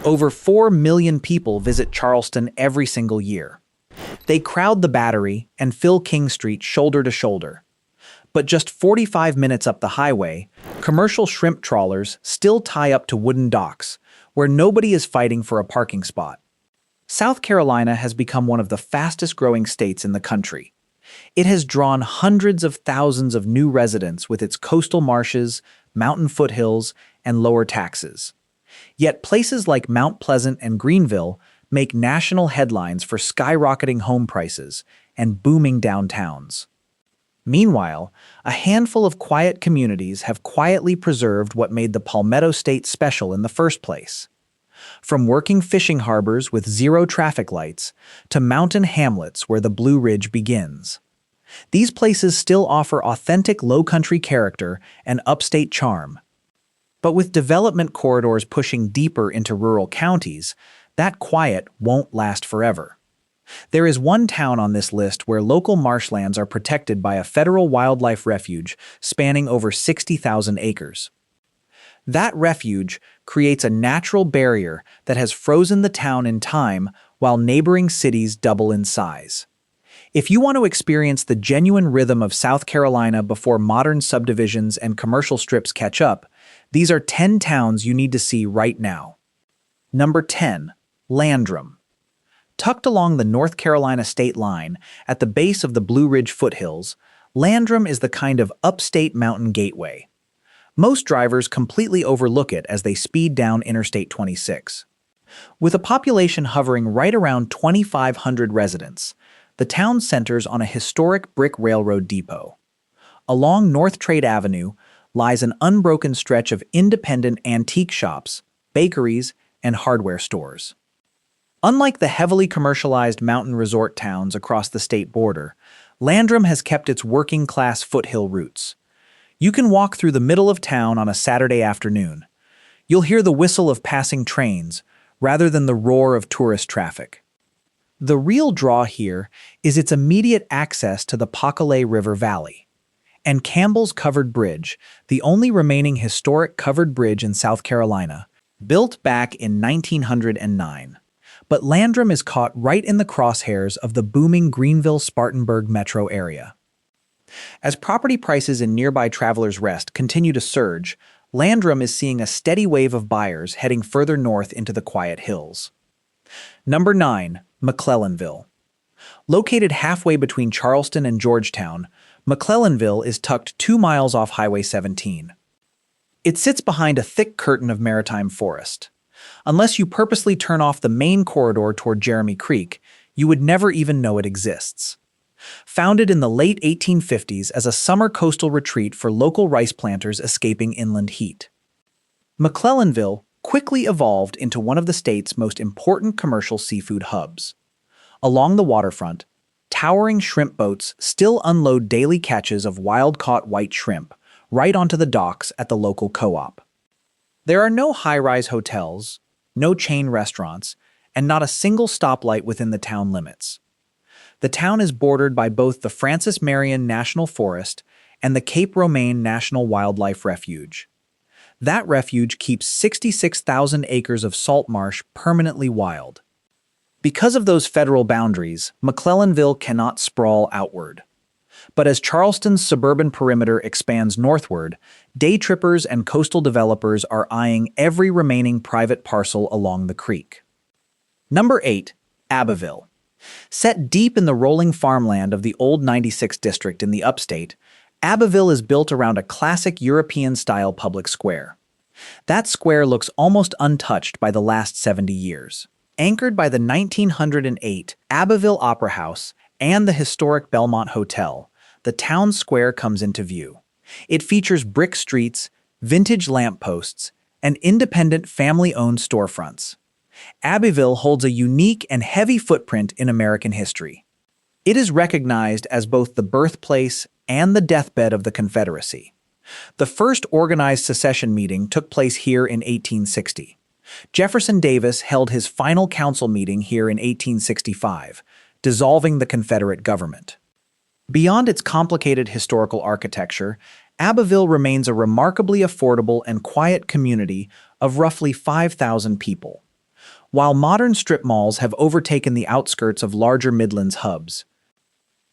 Over 4 million people visit Charleston every single year. They crowd the Battery and fill King Street shoulder to shoulder. But just 45 minutes up the highway, commercial shrimp trawlers still tie up to wooden docks, where nobody is fighting for a parking spot. South Carolina has become one of the fastest-growing states in the country. It has drawn hundreds of thousands of new residents with its coastal marshes, mountain foothills, and lower taxes. Yet places like Mount Pleasant and Greenville make national headlines for skyrocketing home prices and booming downtowns. Meanwhile, a handful of quiet communities have quietly preserved what made the Palmetto State special in the first place. From working fishing harbors with zero traffic lights to mountain hamlets where the Blue Ridge begins. These places still offer authentic Lowcountry character and upstate charm. But with development corridors pushing deeper into rural counties, that quiet won't last forever. There is one town on this list where local marshlands are protected by a federal wildlife refuge spanning over 60,000 acres. That refuge creates a natural barrier that has frozen the town in time while neighboring cities double in size. If you want to experience the genuine rhythm of South Carolina before modern subdivisions and commercial strips catch up, these are 10 towns you need to see right now. Number 10. Landrum. Tucked along the North Carolina state line at the base of the Blue Ridge foothills, Landrum is the kind of upstate mountain gateway. Most drivers completely overlook it as they speed down Interstate 26. With a population hovering right around 2,500 residents, the town centers on a historic brick railroad depot. Along North Trade Avenue lies an unbroken stretch of independent antique shops, bakeries, and hardware stores. Unlike the heavily commercialized mountain resort towns across the state border, Landrum has kept its working-class foothill roots. You can walk through the middle of town on a Saturday afternoon. You'll hear the whistle of passing trains rather than the roar of tourist traffic. The real draw here is its immediate access to the Pocatelay River Valley. And Campbell's Covered Bridge, the only remaining historic covered bridge in South Carolina, built back in 1909. But Landrum is caught right in the crosshairs of the booming Greenville-Spartanburg metro area. As property prices in nearby Travelers Rest continue to surge, Landrum is seeing a steady wave of buyers heading further north into the quiet hills. Number 9. McClellanville. Located halfway between Charleston and Georgetown, McClellanville is tucked 2 miles off Highway 17. It sits behind a thick curtain of maritime forest. Unless you purposely turn off the main corridor toward Jeremy Creek, you would never even know it exists. Founded in the late 1850s as a summer coastal retreat for local rice planters escaping inland heat, McClellanville quickly evolved into one of the state's most important commercial seafood hubs. Along the waterfront, towering shrimp boats still unload daily catches of wild-caught white shrimp right onto the docks at the local co-op. There are no high-rise hotels, no chain restaurants, and not a single stoplight within the town limits. The town is bordered by both the Francis Marion National Forest and the Cape Romaine National Wildlife Refuge. That refuge keeps 66,000 acres of salt marsh permanently wild. Because of those federal boundaries, McClellanville cannot sprawl outward. But as Charleston's suburban perimeter expands northward, day trippers and coastal developers are eyeing every remaining private parcel along the creek. Number 8. Abbeville. Set deep in the rolling farmland of the old 96 district in the upstate, Abbeville is built around a classic European-style public square. That square looks almost untouched by the last 70 years. Anchored by the 1908 Abbeville Opera House and the historic Belmont Hotel, the town square comes into view. It features brick streets, vintage lampposts, and independent family-owned storefronts. Abbeville holds a unique and heavy footprint in American history. It is recognized as both the birthplace and the deathbed of the Confederacy. The first organized secession meeting took place here in 1860. Jefferson Davis held his final council meeting here in 1865, dissolving the Confederate government. Beyond its complicated historical architecture, Abbeville remains a remarkably affordable and quiet community of roughly 5,000 people. While modern strip malls have overtaken the outskirts of larger Midlands hubs,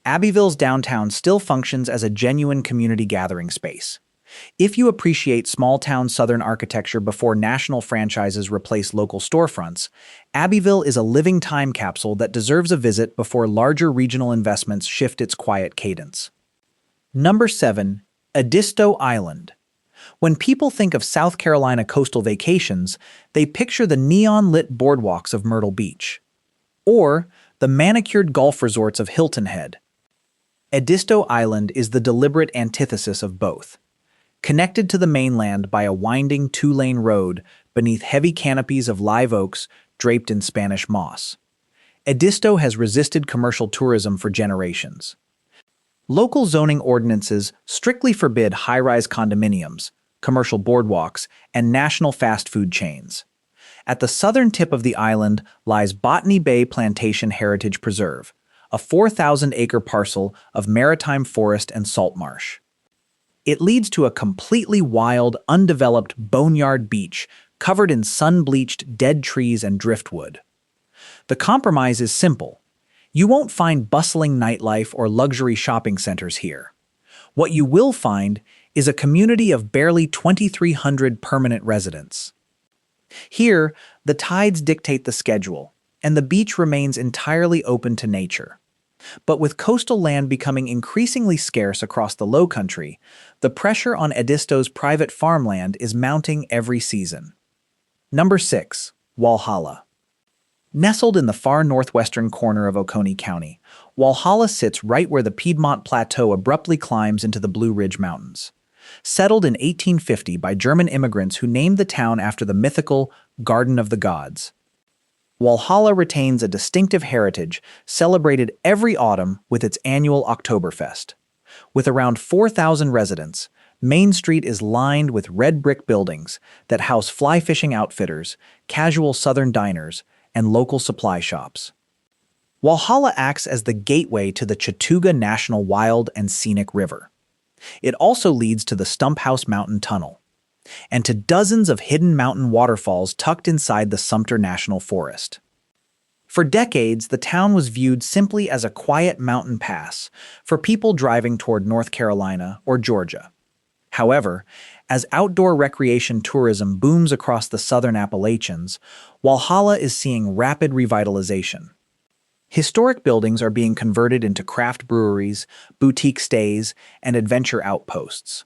Abbeville's downtown still functions as a genuine community gathering space. If you appreciate small-town Southern architecture before national franchises replace local storefronts, Abbeville is a living time capsule that deserves a visit before larger regional investments shift its quiet cadence. Number 7. Edisto Island. When people think of South Carolina coastal vacations, they picture the neon-lit boardwalks of Myrtle Beach, or the manicured golf resorts of Hilton Head. Edisto Island is the deliberate antithesis of both. Connected to the mainland by a winding two-lane road beneath heavy canopies of live oaks draped in Spanish moss, Edisto has resisted commercial tourism for generations. Local zoning ordinances strictly forbid high-rise condominiums, commercial boardwalks, and national fast food chains. At the southern tip of the island lies Botany Bay Plantation Heritage Preserve, a 4,000-acre parcel of maritime forest and salt marsh. It leads to a completely wild, undeveloped boneyard beach covered in sun-bleached dead trees and driftwood. The compromise is simple. You won't find bustling nightlife or luxury shopping centers here. What you will find is a community of barely 2,300 permanent residents. Here, the tides dictate the schedule, and the beach remains entirely open to nature. But with coastal land becoming increasingly scarce across the Lowcountry, the pressure on Edisto's private farmland is mounting every season. Number 6. Walhalla. Nestled in the far northwestern corner of Oconee County, Walhalla sits right where the Piedmont Plateau abruptly climbs into the Blue Ridge Mountains. Settled in 1850 by German immigrants who named the town after the mythical Garden of the Gods, Walhalla retains a distinctive heritage celebrated every autumn with its annual Oktoberfest. With around 4,000 residents, Main Street is lined with red brick buildings that house fly fishing outfitters, casual Southern diners, and local supply shops. Walhalla acts as the gateway to the Chattooga National Wild and Scenic River. It also leads to the Stumphouse Mountain Tunnel, and to dozens of hidden mountain waterfalls tucked inside the Sumter National Forest. For decades, the town was viewed simply as a quiet mountain pass for people driving toward North Carolina or Georgia. However, as outdoor recreation tourism booms across the southern Appalachians, Walhalla is seeing rapid revitalization. Historic buildings are being converted into craft breweries, boutique stays, and adventure outposts.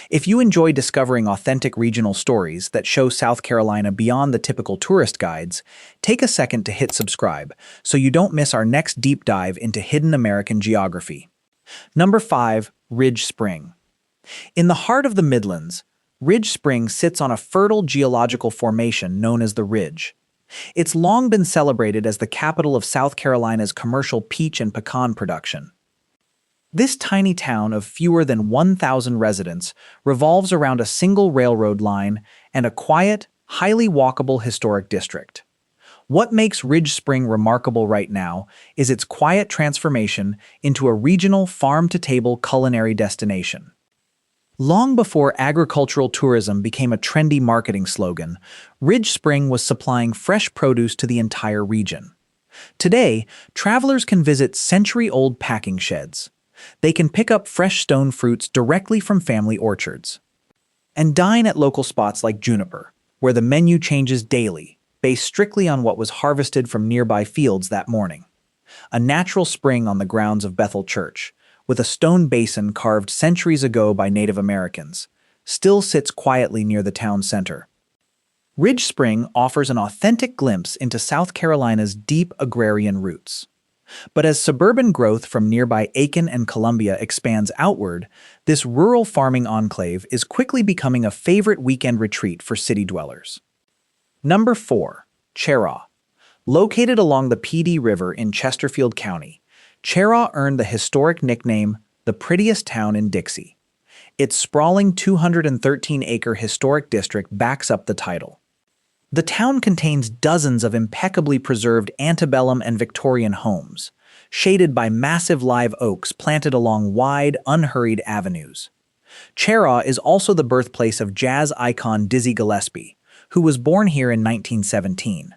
If you enjoy discovering authentic regional stories that show South Carolina beyond the typical tourist guides, take a second to hit subscribe so you don't miss our next deep dive into hidden American geography. Number 5. Ridge Spring. In the heart of the Midlands, Ridge Spring sits on a fertile geological formation known as the Ridge. It's long been celebrated as the capital of South Carolina's commercial peach and pecan production. This tiny town of fewer than 1,000 residents revolves around a single railroad line and a quiet, highly walkable historic district. What makes Ridge Spring remarkable right now is its quiet transformation into a regional farm-to-table culinary destination. Long before agricultural tourism became a trendy marketing slogan, Ridge Spring was supplying fresh produce to the entire region. Today, travelers can visit century-old packing sheds. They can pick up fresh stone fruits directly from family orchards, and dine at local spots like Juniper, where the menu changes daily, based strictly on what was harvested from nearby fields that morning. A natural spring on the grounds of Bethel Church, with a stone basin carved centuries ago by Native Americans, still sits quietly near the town center. Ridge Spring offers an authentic glimpse into South Carolina's deep agrarian roots. But as suburban growth from nearby Aiken and Columbia expands outward, this rural farming enclave is quickly becoming a favorite weekend retreat for city dwellers. Number 4. Cheraw. Located along the PD River in Chesterfield County, Cheraw earned the historic nickname, the prettiest town in Dixie. Its sprawling 213-acre historic district backs up the title. The town contains dozens of impeccably preserved antebellum and Victorian homes, shaded by massive live oaks planted along wide, unhurried avenues. Cheraw is also the birthplace of jazz icon Dizzy Gillespie, who was born here in 1917.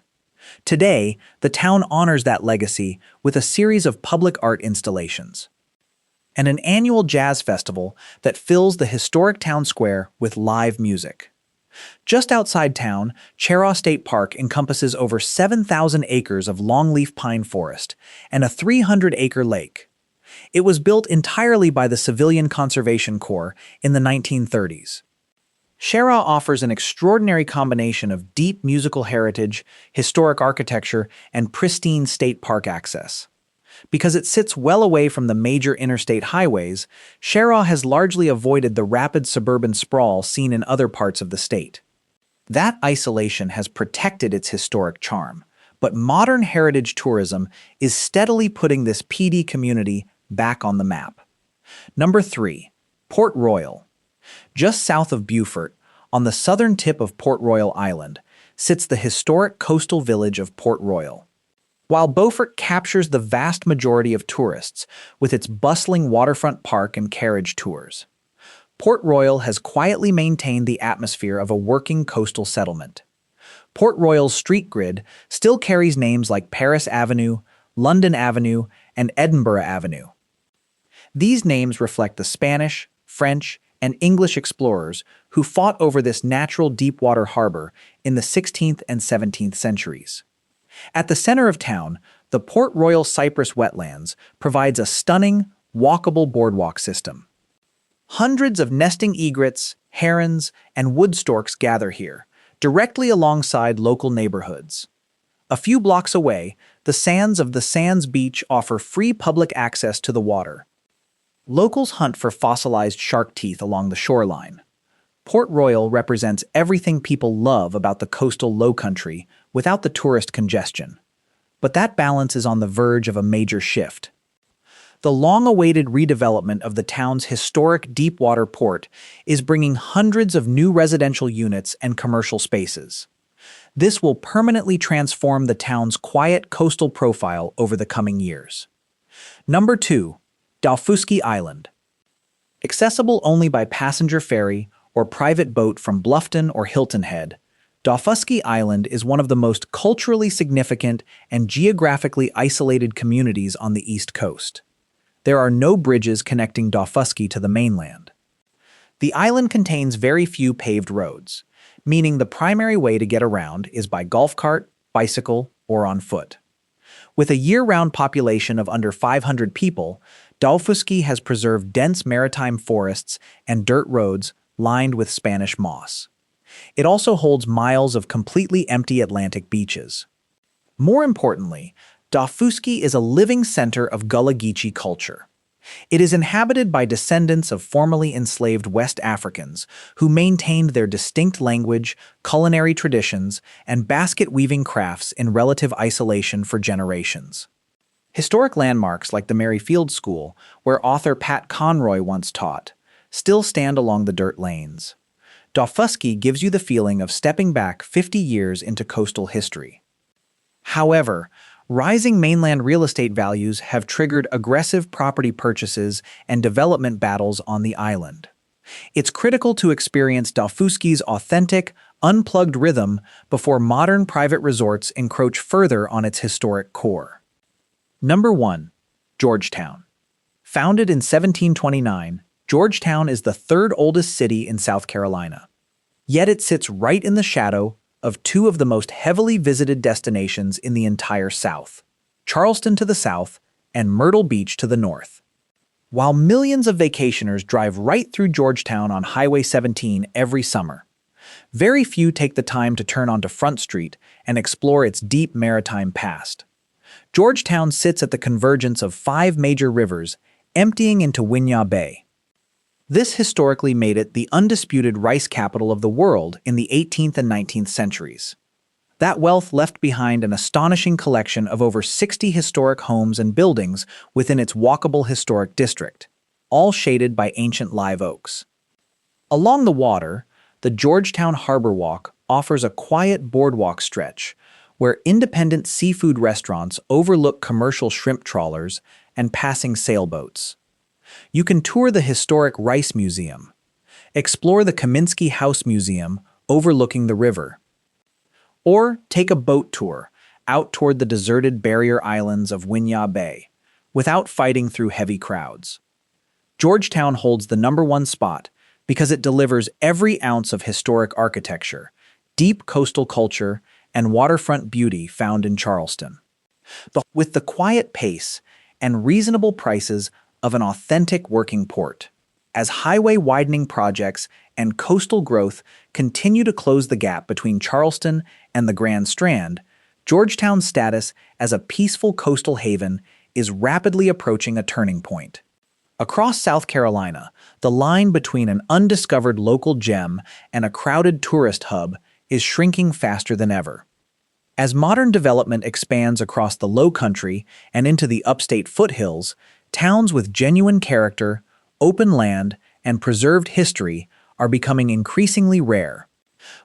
Today, the town honors that legacy with a series of public art installations and an annual jazz festival that fills the historic town square with live music. Just outside town, Cheraw State Park encompasses over 7,000 acres of longleaf pine forest and a 300-acre lake. It was built entirely by the Civilian Conservation Corps in the 1930s. Cheraw offers an extraordinary combination of deep musical heritage, historic architecture, and pristine state park access. Because it sits well away from the major interstate highways, Cheraw has largely avoided the rapid suburban sprawl seen in other parts of the state. That isolation has protected its historic charm, but modern heritage tourism is steadily putting this PD community back on the map. Number 3. Port Royal. Just south of Beaufort, on the southern tip of Port Royal Island, sits the historic coastal village of Port Royal. While Beaufort captures the vast majority of tourists with its bustling waterfront park and carriage tours, Port Royal has quietly maintained the atmosphere of a working coastal settlement. Port Royal's street grid still carries names like Paris Avenue, London Avenue, and Edinburgh Avenue. These names reflect the Spanish, French, and English explorers who fought over this natural deep-water harbor in the 16th and 17th centuries. At the center of town, the Port Royal Cypress Wetlands provides a stunning, walkable boardwalk system. Hundreds of nesting egrets, herons, and wood storks gather here, directly alongside local neighborhoods. A few blocks away, the sands of the Sands Beach offer free public access to the water. Locals hunt for fossilized shark teeth along the shoreline. Port Royal represents everything people love about the coastal Lowcountry without the tourist congestion. But that balance is on the verge of a major shift. The long-awaited redevelopment of the town's historic deep-water port is bringing hundreds of new residential units and commercial spaces. This will permanently transform the town's quiet coastal profile over the coming years. Number 2. Daufuskie Island. Accessible only by passenger ferry or private boat from Bluffton or Hilton Head, Daufuskie Island is one of the most culturally significant and geographically isolated communities on the East Coast. There are no bridges connecting Daufuskie to the mainland. The island contains very few paved roads, meaning the primary way to get around is by golf cart, bicycle, or on foot. With a year-round population of under 500 people, Daufuskie has preserved dense maritime forests and dirt roads lined with Spanish moss. It also holds miles of completely empty Atlantic beaches. More importantly, Daufuskie is a living center of Gullah Geechee culture. It is inhabited by descendants of formerly enslaved West Africans who maintained their distinct language, culinary traditions, and basket-weaving crafts in relative isolation for generations. Historic landmarks like the Mary Field School, where author Pat Conroy once taught, still stand along the dirt lanes. Daufuskie gives you the feeling of stepping back 50 years into coastal history. However, rising mainland real estate values have triggered aggressive property purchases and development battles on the island. It's critical to experience Daufuskie's authentic, unplugged rhythm before modern private resorts encroach further on its historic core. Number 1. Georgetown. Founded in 1729, Georgetown is the third oldest city in South Carolina. Yet it sits right in the shadow of two of the most heavily visited destinations in the entire South, Charleston to the south and Myrtle Beach to the north. While millions of vacationers drive right through Georgetown on Highway 17 every summer, very few take the time to turn onto Front Street and explore its deep maritime past. Georgetown sits at the convergence of 5 major rivers, emptying into Winyah Bay. This historically made it the undisputed rice capital of the world in the 18th and 19th centuries. That wealth left behind an astonishing collection of over 60 historic homes and buildings within its walkable historic district, all shaded by ancient live oaks. Along the water, the Georgetown Harbor Walk offers a quiet boardwalk stretch where independent seafood restaurants overlook commercial shrimp trawlers and passing sailboats. You can tour the historic Rice Museum, explore the Kaminsky House Museum overlooking the river, or take a boat tour out toward the deserted barrier islands of Winyah Bay, without fighting through heavy crowds. Georgetown holds the #1 spot because it delivers every ounce of historic architecture, deep coastal culture, and waterfront beauty found in Charleston. With the quiet pace and reasonable prices of an authentic working port, as highway widening projects and coastal growth continue to close the gap between Charleston and the Grand Strand, Georgetown's status as a peaceful coastal haven is rapidly approaching a turning point. Across South Carolina, the line between an undiscovered local gem and a crowded tourist hub is shrinking faster than ever. As modern development expands across the Lowcountry and into the upstate foothills, towns with genuine character, open land, and preserved history are becoming increasingly rare.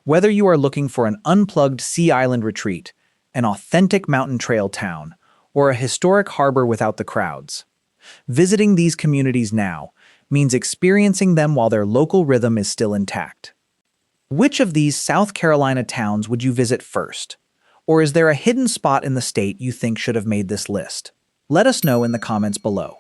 Whether you are looking for an unplugged sea island retreat, an authentic mountain trail town, or a historic harbor without the crowds, visiting these communities now means experiencing them while their local rhythm is still intact. Which of these South Carolina towns would you visit first? Or is there a hidden spot in the state you think should have made this list? Let us know in the comments below.